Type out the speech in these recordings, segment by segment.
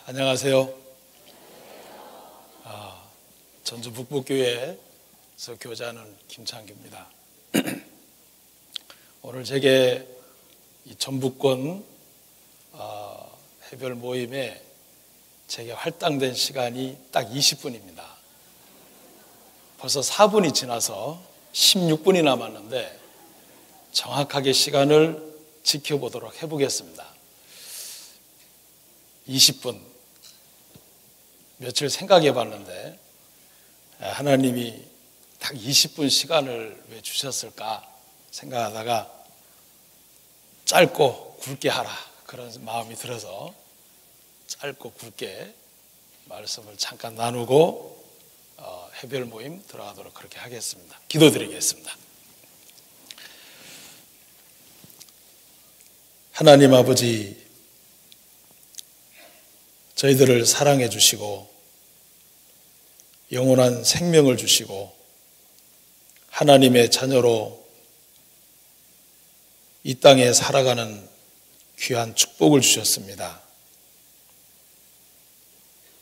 안녕하세요. 전주 북부교회에서 교자는 김창규입니다. 오늘 제게 이 전북권 해별 모임에 제게 할당된 시간이 딱 20분입니다. 벌써 4분이 지나서 16분이 남았는데 정확하게 시간을 지켜보도록 해보겠습니다. 20분, 며칠 생각해 봤는데 하나님이 딱 20분 시간을 왜 주셨을까 생각하다가 짧고 굵게 하라 그런 마음이 들어서 짧고 굵게 말씀을 잠깐 나누고 해별 모임 들어가도록 그렇게 하겠습니다. 기도드리겠습니다. 하나님 아버지, 저희들을 사랑해 주시고 영원한 생명을 주시고 하나님의 자녀로 이 땅에 살아가는 귀한 축복을 주셨습니다.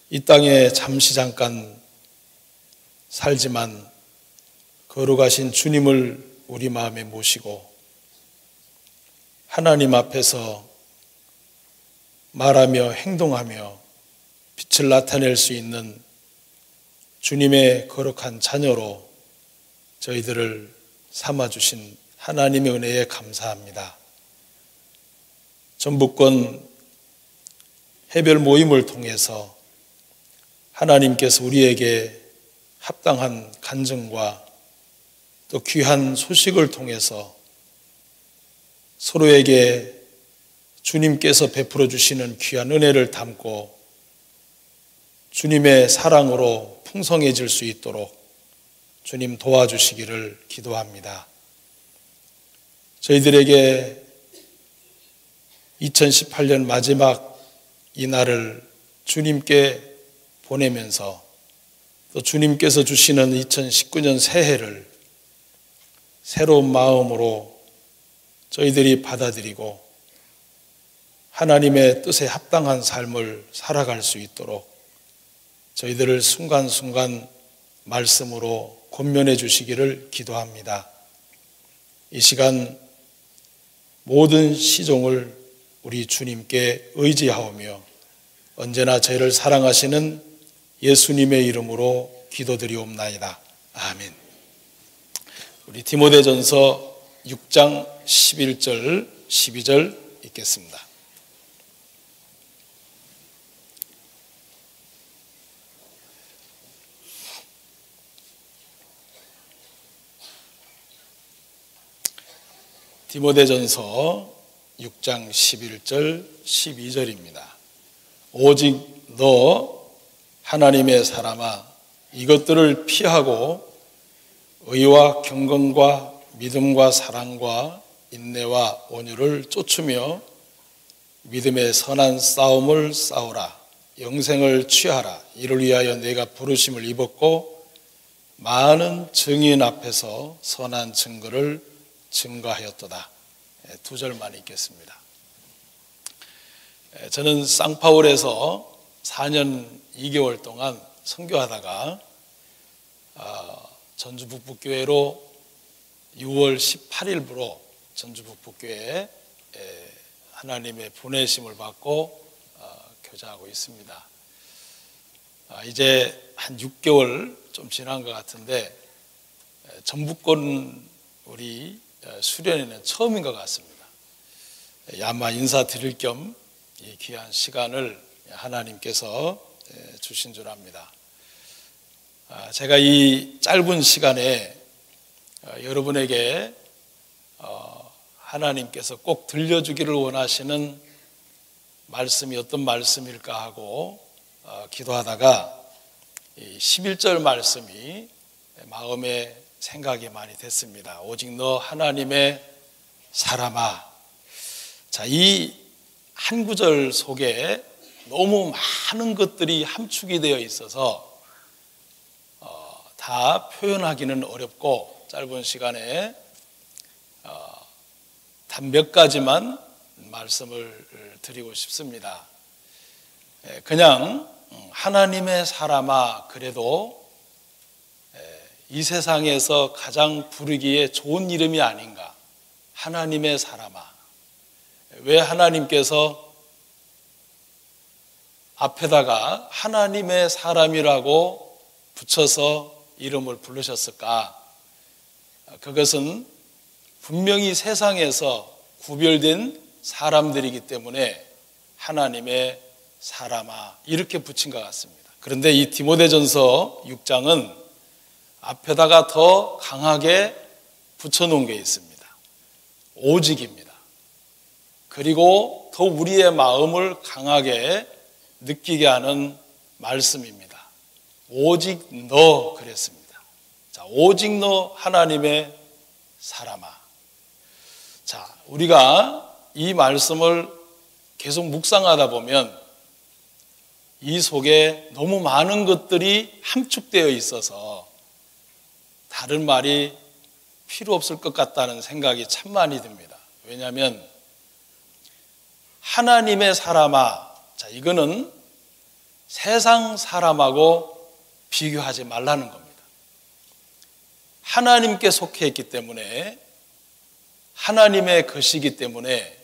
이 땅에 잠시 잠깐 살지만 거룩하신 주님을 우리 마음에 모시고 하나님 앞에서 말하며 행동하며 빛을 나타낼 수 있는 주님의 거룩한 자녀로 저희들을 삼아주신 하나님의 은혜에 감사합니다. 전북권 해별 모임을 통해서 하나님께서 우리에게 합당한 간증과 또 귀한 소식을 통해서 서로에게 주님께서 베풀어 주시는 귀한 은혜를 담고 주님의 사랑으로 풍성해질 수 있도록 주님 도와주시기를 기도합니다. 저희들에게 2018년 마지막 이 날을 주님께 보내면서 또 주님께서 주시는 2019년 새해를 새로운 마음으로 저희들이 받아들이고 하나님의 뜻에 합당한 삶을 살아갈 수 있도록 저희들을 순간순간 말씀으로 권면해 주시기를 기도합니다. 이 시간 모든 시종을 우리 주님께 의지하오며 언제나 저희를 사랑하시는 예수님의 이름으로 기도드리옵나이다. 아멘. 우리 디모데전서 6장 11절 12절 읽겠습니다. 디모데전서 6장 11절 12절입니다. 오직 너 하나님의 사람아 이것들을 피하고 의와 경건과 믿음과 사랑과 인내와 온유를 쫓으며 믿음의 선한 싸움을 싸우라. 영생을 취하라. 이를 위하여 내가 부르심을 입었고 많은 증인 앞에서 선한 증거를 증거하였도다. 두 절만 읽겠습니다. 저는 쌍파울에서 4년 2개월 동안 선교하다가 전주 북부교회로 6월 18일부로 전주 북부교회에 하나님의 보내심을 받고 교자하고 있습니다. 이제 한 6개월 좀 지난 것 같은데 전북권 우리 수련회는 처음인 것 같습니다. 아마 인사드릴 겸 이 귀한 시간을 하나님께서 주신 줄 압니다. 제가 이 짧은 시간에 여러분에게 하나님께서 꼭 들려주기를 원하시는 말씀이 어떤 말씀일까 하고 기도하다가 11절 말씀이 마음에 생각이 많이 됐습니다. 오직 너 하나님의 사람아. 자, 이 한 구절 속에 너무 많은 것들이 함축이 되어 있어서 다 표현하기는 어렵고 짧은 시간에 단 몇 가지만 말씀을 드리고 싶습니다. 그냥 하나님의 사람아 그래도 이 세상에서 가장 부르기에 좋은 이름이 아닌가. 하나님의 사람아. 왜 하나님께서 앞에다가 하나님의 사람이라고 붙여서 이름을 부르셨을까? 그것은 분명히 세상에서 구별된 사람들이기 때문에 하나님의 사람아 이렇게 붙인 것 같습니다. 그런데 이 디모데전서 6장은 앞에다가 더 강하게 붙여놓은 게 있습니다. 오직입니다. 그리고 더 우리의 마음을 강하게 느끼게 하는 말씀입니다. 오직 너 그랬습니다. 자, 오직 너 하나님의 사람아. 자, 우리가 이 말씀을 계속 묵상하다 보면 이 속에 너무 많은 것들이 함축되어 있어서 다른 말이 필요 없을 것 같다는 생각이 참 많이 듭니다. 왜냐하면 하나님의 사람아, 자, 이거는 세상 사람하고 비교하지 말라는 겁니다. 하나님께 속해 있기 때문에 하나님의 것이기 때문에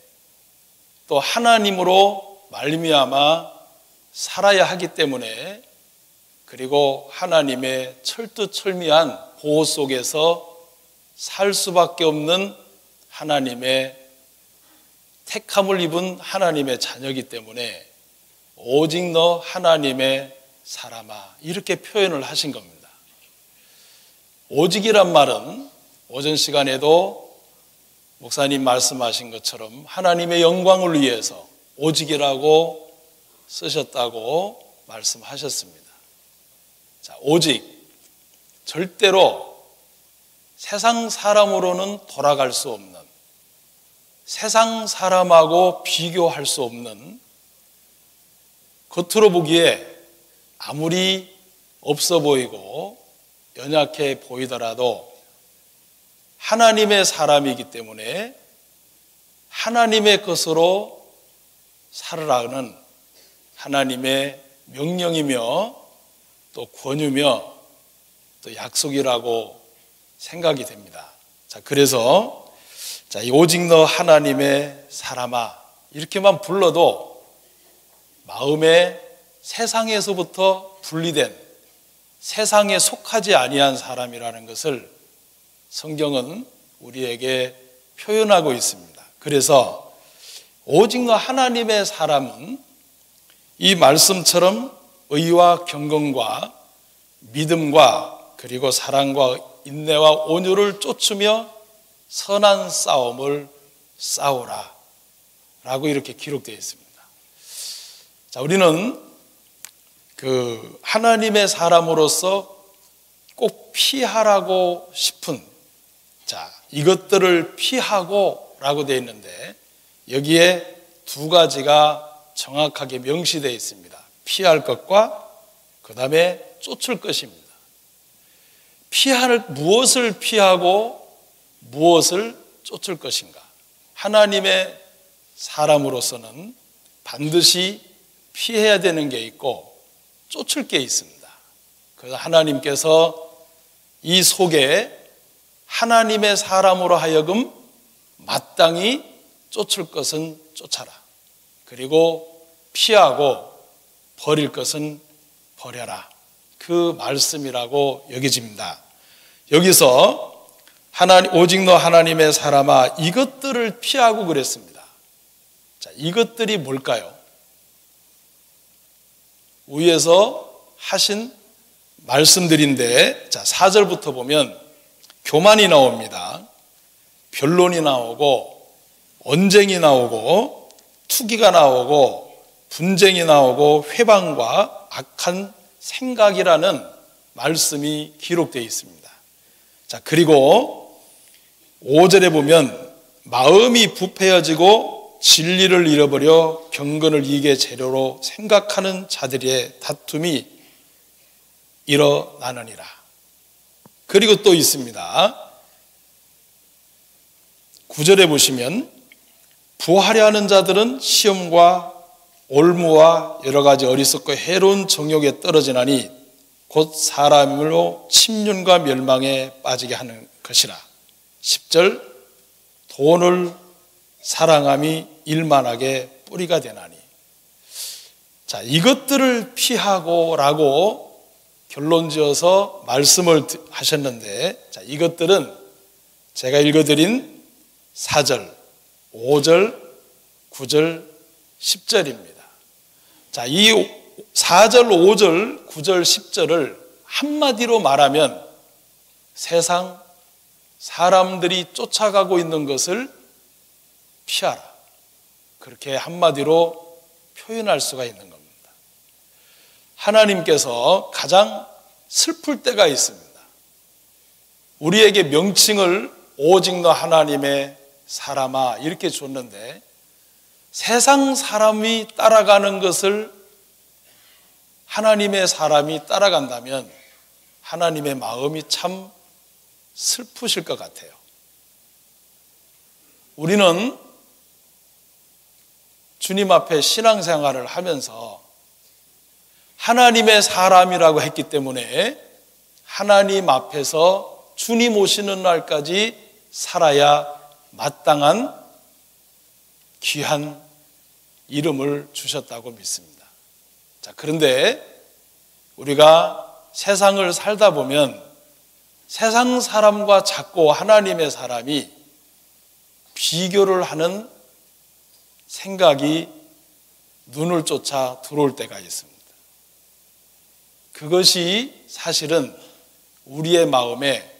또 하나님으로 말미암아 살아야 하기 때문에 그리고 하나님의 철두철미한 보호 속에서 살 수밖에 없는 하나님의 택함을 입은 하나님의 자녀이기 때문에 오직 너 하나님의 사람아 이렇게 표현을 하신 겁니다. 오직이란 말은 오전 시간에도 목사님 말씀하신 것처럼 하나님의 영광을 위해서 오직이라고 쓰셨다고 말씀하셨습니다. 자, 오직 절대로 세상 사람으로는 돌아갈 수 없는 세상 사람하고 비교할 수 없는 겉으로 보기에 아무리 없어 보이고 연약해 보이더라도 하나님의 사람이기 때문에 하나님의 것으로 살으라는 하나님의 명령이며 또 권유며 또 약속이라고 생각이 됩니다. 자, 그래서 이 오직 너 하나님의 사람아 이렇게만 불러도 마음에 세상에서부터 분리된 세상에 속하지 아니한 사람이라는 것을 성경은 우리에게 표현하고 있습니다. 그래서 오직 너 하나님의 사람은 이 말씀처럼 의와 경건과 믿음과 그리고 사랑과 인내와 온유를 쫓으며 선한 싸움을 싸우라 라고 이렇게 기록되어 있습니다. 자, 우리는 그 하나님의 사람으로서 꼭 피하라고 싶은 이것들을 피하고 라고 되어 있는데 여기에 두 가지가 정확하게 명시되어 있습니다. 피할 것과 그 다음에 쫓을 것입니다. 무엇을 피하고 무엇을 쫓을 것인가? 하나님의 사람으로서는 반드시 피해야 되는 게 있고 쫓을 게 있습니다. 그래서 하나님께서 이 속에 하나님의 사람으로 하여금 마땅히 쫓을 것은 쫓아라. 그리고 피하고 버릴 것은 버려라. 그 말씀이라고 여겨집니다. 여기서 오직 너 하나님의 사람아 이것들을 피하고 그랬습니다. 자, 이것들이 뭘까요? 위에서 하신 말씀들인데 4절부터 보면 교만이 나옵니다. 변론이 나오고 언쟁이 나오고 투기가 나오고 분쟁이 나오고 회방과 악한 생각이라는 말씀이 기록되어 있습니다. 자, 그리고 5절에 보면 마음이 부패해지고 진리를 잃어버려 경건을 이익의 재료로 생각하는 자들의 다툼이 일어나느니라. 그리고 또 있습니다. 9절에 보시면 부하려 하는 자들은 시험과 올무와 여러 가지 어리석고 해로운 정욕에 떨어지나니 곧 사람으로 침륜과 멸망에 빠지게 하는 것이라. 10절 돈을 사랑함이 일만하게 뿌리가 되나니. 자, 이것들을 피하고 라고 결론지어서 말씀을 하셨는데, 자, 이것들은 제가 읽어드린 4절, 5절, 9절, 10절입니다. 자, 이 4절, 5절, 9절, 10절을 한마디로 말하면 세상 사람들이 쫓아가고 있는 것을 피하라. 그렇게 한마디로 표현할 수가 있는 겁니다. 하나님께서 가장 슬플 때가 있습니다. 우리에게 명칭을 오직 너 하나님의 사람아 이렇게 줬는데 세상 사람이 따라가는 것을 하나님의 사람이 따라간다면 하나님의 마음이 참 슬프실 것 같아요. 우리는 주님 앞에 신앙생활을 하면서 하나님의 사람이라고 했기 때문에 하나님 앞에서 주님 오시는 날까지 살아야 마땅한 귀한 이름을 주셨다고 믿습니다. 자, 그런데 우리가 세상을 살다 보면 세상 사람과 자꾸 하나님의 사람이 비교를 하는 생각이 눈을 쫓아 들어올 때가 있습니다. 그것이 사실은 우리의 마음에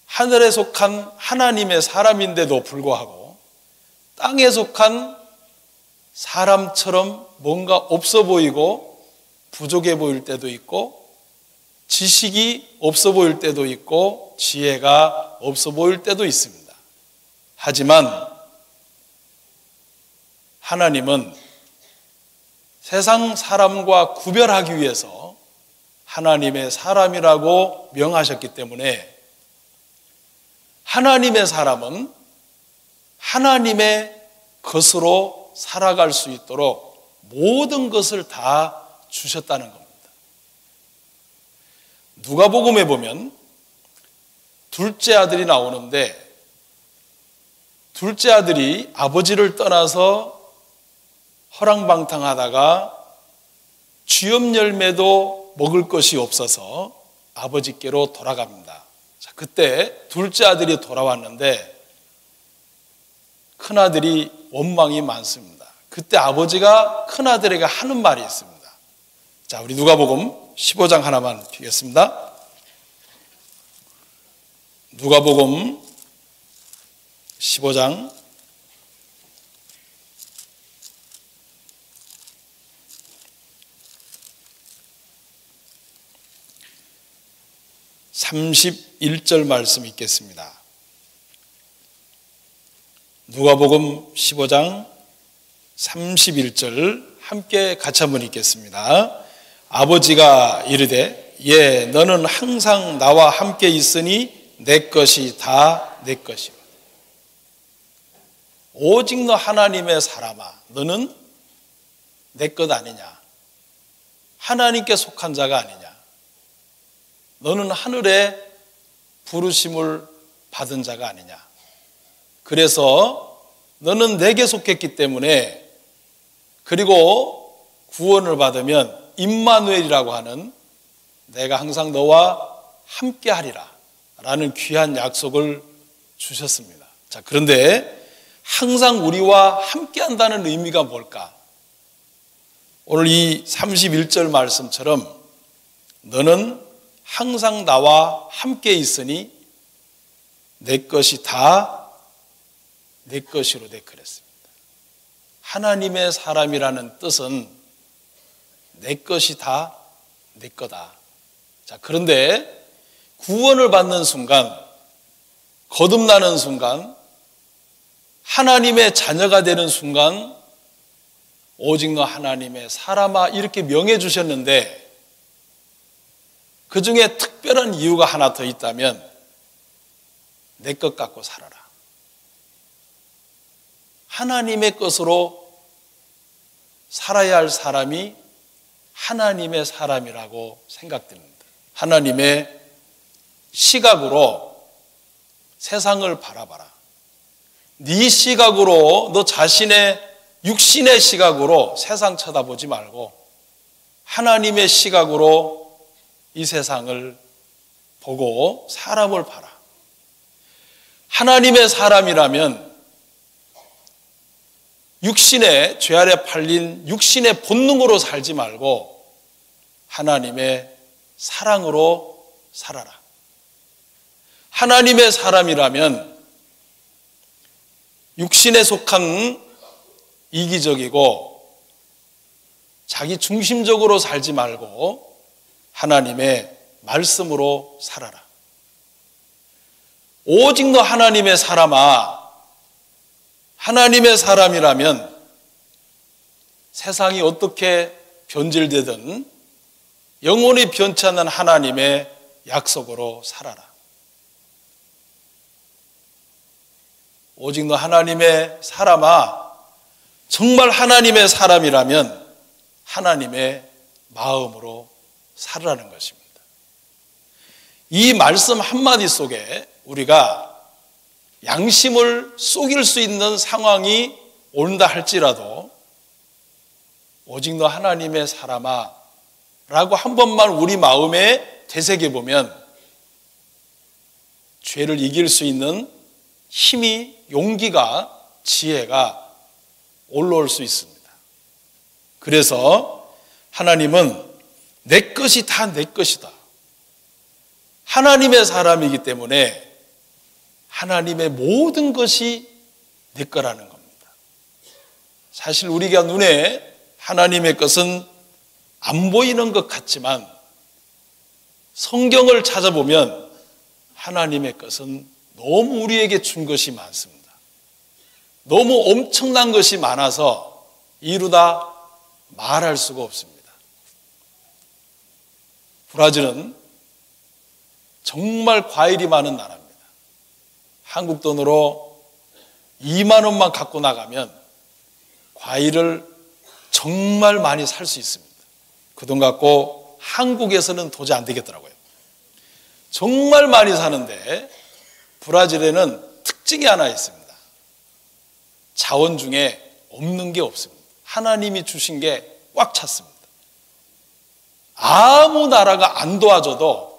하늘에 속한 하나님의 사람인데도 불구하고 땅에 속한 사람처럼 뭔가 없어 보이고 부족해 보일 때도 있고 지식이 없어 보일 때도 있고 지혜가 없어 보일 때도 있습니다. 하지만 하나님은 세상 사람과 구별하기 위해서 하나님의 사람이라고 명하셨기 때문에 하나님의 사람은 하나님의 것으로 살아갈 수 있도록 모든 것을 다 주셨다는 겁니다. 누가복음에 보면 둘째 아들이 나오는데 둘째 아들이 아버지를 떠나서 허랑방탕하다가 쥐염 열매도 먹을 것이 없어서 아버지께로 돌아갑니다. 자, 그때 둘째 아들이 돌아왔는데 큰아들이 원망이 많습니다. 그때 아버지가 큰아들에게 하는 말이 있습니다. 자, 우리 누가복음 15장 하나만 피겠습니다. 누가복음 15장 31절 말씀 읽겠습니다. 누가복음 15장 31절 함께 같이 한번 읽겠습니다. 아버지가 이르되 예 너는 항상 나와 함께 있으니 내 것이 다 내 것이라. 오직 너 하나님의 사람아 너는 내 것 아니냐. 하나님께 속한 자가 아니냐. 너는 하늘의 부르심을 받은 자가 아니냐. 그래서 너는 내게 속했기 때문에 그리고 구원을 받으면 임마누엘이라고 하는 내가 항상 너와 함께 하리라 라는 귀한 약속을 주셨습니다. 자, 그런데 항상 우리와 함께 한다는 의미가 뭘까? 오늘 이 31절 말씀처럼 너는 항상 나와 함께 있으니 내 것이 다 내 것이로 되그랬습니다. 하나님의 사람이라는 뜻은 내 것이 다 내 거다. 자, 그런데 구원을 받는 순간, 거듭나는 순간, 하나님의 자녀가 되는 순간 오직 너 하나님의 사람아 이렇게 명해 주셨는데 그 중에 특별한 이유가 하나 더 있다면 내 것 갖고 살아라. 하나님의 것으로 살아야 할 사람이 하나님의 사람이라고 생각됩니다. 하나님의 시각으로 세상을 바라봐라. 네 시각으로, 너 자신의 육신의 시각으로 세상 쳐다보지 말고 하나님의 시각으로 이 세상을 보고 사람을 봐라. 하나님의 사람이라면 육신의 죄 아래 팔린 육신의 본능으로 살지 말고 하나님의 사랑으로 살아라. 하나님의 사람이라면 육신에 속한 이기적이고 자기 중심적으로 살지 말고 하나님의 말씀으로 살아라. 오직 너 하나님의 사람아, 하나님의 사람이라면 세상이 어떻게 변질되든 영원히 변치 않는 하나님의 약속으로 살아라. 오직 너 하나님의 사람아, 정말 하나님의 사람이라면 하나님의 마음으로 살아라는 것입니다. 이 말씀 한마디 속에 우리가 양심을 속일 수 있는 상황이 온다 할지라도 오직 너 하나님의 사람아 라고 한 번만 우리 마음에 되새겨보면 죄를 이길 수 있는 힘이, 용기가, 지혜가 올라올 수 있습니다. 그래서 하나님은 내 것이 다 내 것이다. 하나님의 사람이기 때문에 하나님의 모든 것이 내 거라는 겁니다. 사실 우리가 눈에 하나님의 것은 안 보이는 것 같지만 성경을 찾아보면 하나님의 것은 너무 우리에게 준 것이 많습니다. 너무 엄청난 것이 많아서 이루다 말할 수가 없습니다. 브라질은 정말 과일이 많은 나라입니다. 한국 돈으로 2만 원만 갖고 나가면 과일을 정말 많이 살 수 있습니다. 그 돈 갖고 한국에서는 도저히 안 되겠더라고요. 정말 많이 사는데 브라질에는 특징이 하나 있습니다. 자원 중에 없는 게 없습니다. 하나님이 주신 게 꽉 찼습니다. 아무 나라가 안 도와줘도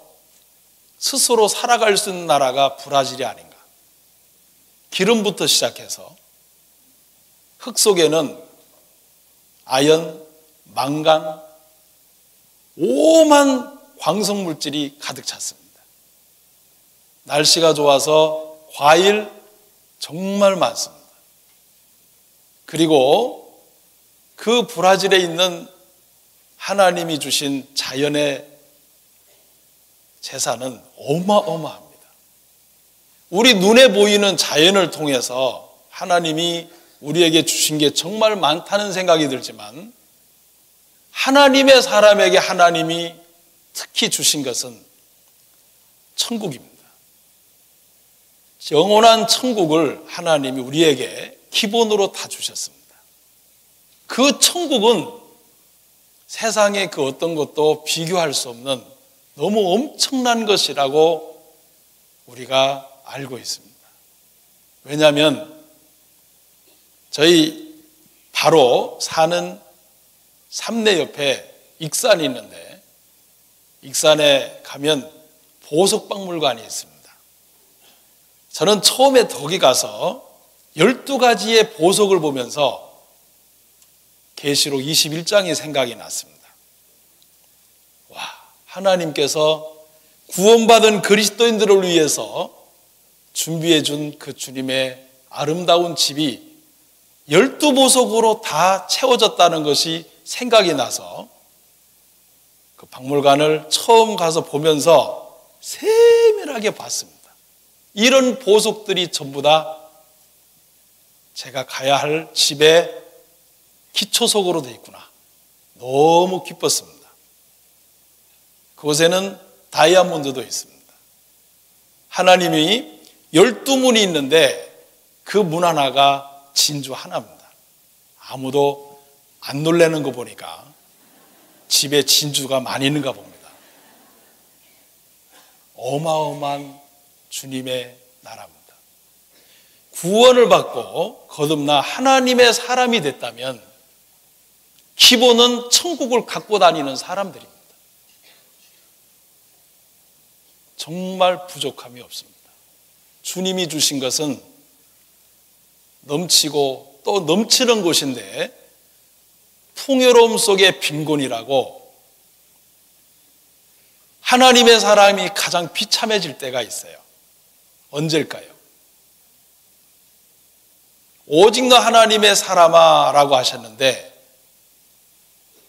스스로 살아갈 수 있는 나라가 브라질이 아닌가. 기름부터 시작해서 흙 속에는 아연, 망간, 오만 광석물질이 가득 찼습니다. 날씨가 좋아서 과일 정말 많습니다. 그리고 그 브라질에 있는 하나님이 주신 자연의 재산은 어마어마합니다. 우리 눈에 보이는 자연을 통해서 하나님이 우리에게 주신 게 정말 많다는 생각이 들지만 하나님의 사람에게 하나님이 특히 주신 것은 천국입니다. 영원한 천국을 하나님이 우리에게 기본으로 다 주셨습니다. 그 천국은 세상의 그 어떤 것도 비교할 수 없는 너무 엄청난 것이라고 우리가 알고 있습니다. 왜냐하면 저희 바로 사는 삼내 옆에 익산이 있는데 익산에 가면 보석박물관이 있습니다. 저는 처음에 거기 가서 12가지의 보석을 보면서 계시록 21장이 생각이 났습니다. 와, 하나님께서 구원받은 그리스도인들을 위해서 준비해 준 그 주님의 아름다운 집이 12보석으로 다 채워졌다는 것이 생각이 나서 그 박물관을 처음 가서 보면서 세밀하게 봤습니다. 이런 보석들이 전부 다 제가 가야 할 집의 기초석으로 되어 있구나. 너무 기뻤습니다. 그곳에는 다이아몬드도 있습니다. 하나님이 12문이 있는데 그 문 하나가 진주 하나입니다. 아무도 안 놀라는 거 보니까 집에 진주가 많이 있는가 봅니다. 어마어마한 주님의 나라입니다. 구원을 받고 거듭나 하나님의 사람이 됐다면 기본은 천국을 갖고 다니는 사람들입니다. 정말 부족함이 없습니다. 주님이 주신 것은 넘치고 또 넘치는 곳인데 풍요로움 속의 빈곤이라고 하나님의 사람이 가장 비참해질 때가 있어요. 언제일까요? 오직 너 하나님의 사람아 라고 하셨는데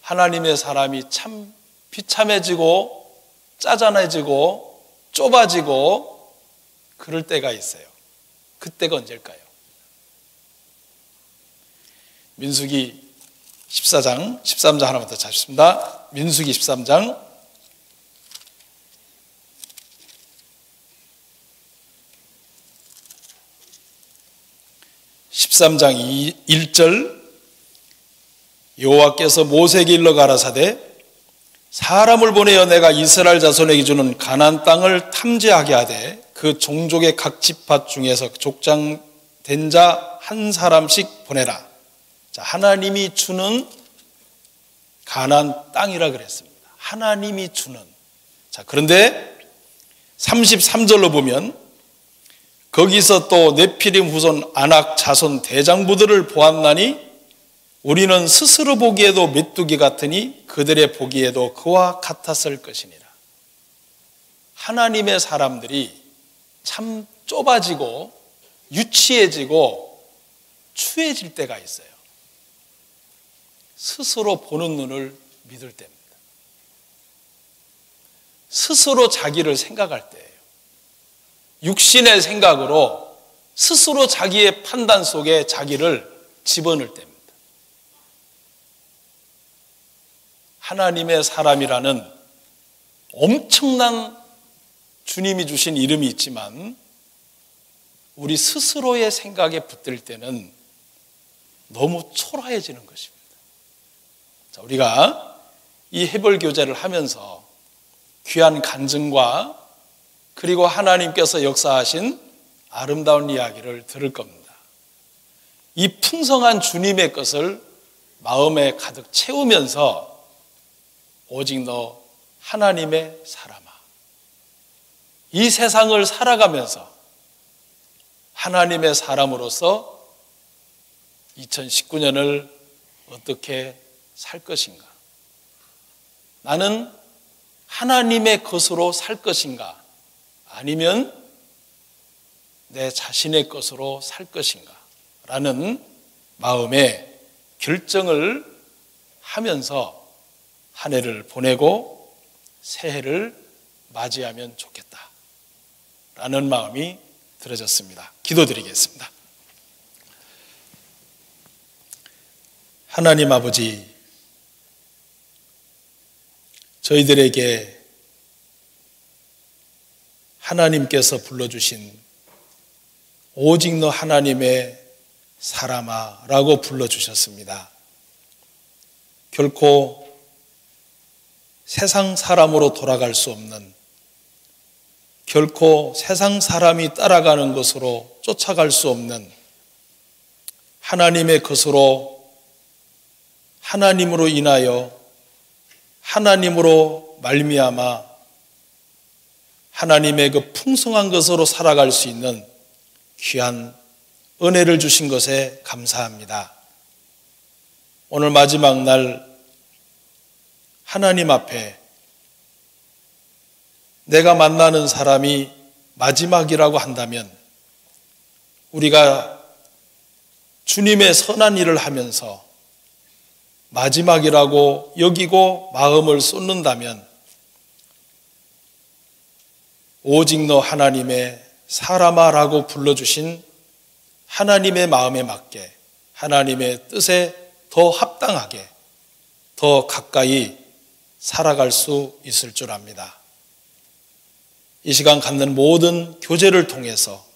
하나님의 사람이 참 비참해지고 짜잔해지고 좁아지고 그럴 때가 있어요. 그때가 언제일까요? 민수기 14장 13장 하나만 더 찾습니다. 민수기 13장 13장 1절 여호와께서 모세에게 일러 가라사대 사람을 보내어 내가 이스라엘 자손에게 주는 가나안 땅을 탐지하게 하되 그 종족의 각 집밭 중에서 족장된 자 한 사람씩 보내라. 자, 하나님이 주는 가나안 땅이라 그랬습니다. 하나님이 주는. 자, 그런데 33절로 보면 거기서 또 네피림 후손 아낙 자손 대장부들을 보았나니 우리는 스스로 보기에도 메뚜기 같으니 그들의 보기에도 그와 같았을 것이니라. 하나님의 사람들이 참 좁아지고 유치해지고 추해질 때가 있어요. 스스로 보는 눈을 믿을 때입니다. 스스로 자기를 생각할 때예요. 육신의 생각으로 스스로 자기의 판단 속에 자기를 집어넣을 때입니다. 하나님의 사람이라는 엄청난 주님이 주신 이름이 있지만 우리 스스로의 생각에 붙들 때는 너무 초라해지는 것입니다. 자, 우리가 이 해벌 교제를 하면서 귀한 간증과 그리고 하나님께서 역사하신 아름다운 이야기를 들을 겁니다. 이 풍성한 주님의 것을 마음에 가득 채우면서 오직 너 하나님의 사람아, 이 세상을 살아가면서 하나님의 사람으로서 2019년을 어떻게 살 것인가? 나는 하나님의 것으로 살 것인가? 아니면 내 자신의 것으로 살 것인가? 라는 마음의 결정을 하면서 한 해를 보내고 새해를 맞이하면 좋겠다 라는 마음이 들어졌습니다. 기도드리겠습니다. 하나님 아버지, 저희들에게 하나님께서 불러주신 오직 너 하나님의 사람아 라고 불러주셨습니다. 결코 세상 사람으로 돌아갈 수 없는, 결코 세상 사람이 따라가는 것으로 쫓아갈 수 없는 하나님의 것으로, 하나님으로 인하여 하나님으로 말미암아 하나님의 그 풍성한 것으로 살아갈 수 있는 귀한 은혜를 주신 것에 감사합니다. 오늘 마지막 날 하나님 앞에 내가 만나는 사람이 마지막이라고 한다면 우리가 주님의 선한 일을 하면서 마지막이라고 여기고 마음을 쏟는다면 오직 너 하나님의 사람아라고 불러주신 하나님의 마음에 맞게, 하나님의 뜻에 더 합당하게, 더 가까이 살아갈 수 있을 줄 압니다. 이 시간 갖는 모든 교제를 통해서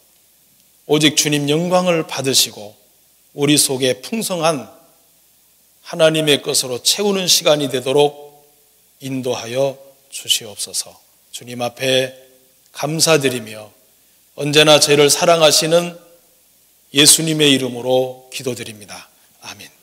오직 주님 영광을 받으시고 우리 속에 풍성한 하나님의 것으로 채우는 시간이 되도록 인도하여 주시옵소서. 주님 앞에 감사드리며 언제나 저희를 사랑하시는 예수님의 이름으로 기도드립니다. 아멘.